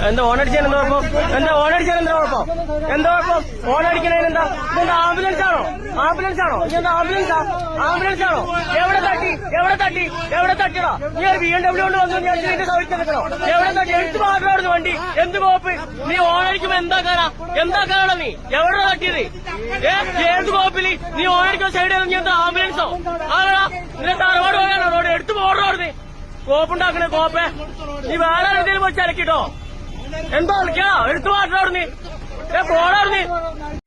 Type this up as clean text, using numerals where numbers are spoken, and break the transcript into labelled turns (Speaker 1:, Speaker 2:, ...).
Speaker 1: എന്താ ഓണടിച്ചാൽ എന്താ കുഴപ്പം? എന്താ ഓണടിച്ചാൽ എന്താ കുഴപ്പം? എന്താ കുഴപ്പം? ഓണടിക്കണേന് എന്താ? ഇതെന്താ ആംബുലൻസ് ആണോ? ആംബുലൻസ് ആണോ? ഇതെന്താ ആംബുലൻസാ? ആംബുലൻസ് ആണോ? എവിടെ തട്ടി? എവിടെ തട്ടി? എവിടെ തട്ടിയടാ? നീ ഒരു BMW കൊണ്ട് വന്നു ഞാൻ ഇതിന്റെ സൗകര്യം നിൽക്കണോ? എവിടെ തട്ടി? എടുത്ത് മാറ്റാടുന്നു വണ്ടി. എന്ത് കോപ്പ്? നീ ഓണടിക്കുമ്പോ എന്താക്കാനാ? എന്താക്കാനാണ് നീ? എവിടെ തട്ടിയത്? ഏത് കോപ്പില് നീ ഓണടിക്കുന്ന സൈഡിൽ നീ എന്താ ആംബുലൻസോ? ആണോ? നിന്റെ തറവാട് പോയാണോ റോഡ്? എടുത്ത് പോടണോട് കോപ്പുണ്ടാക്കണേ കോപ്പേ. നീ വേറെ എന്തെങ്കിലും പോയി ചലക്കിട്ടോ? എന്താ കളിക്കാ? എടുത്തു മാറ്റാടുന്നു പോടാറുന്നു.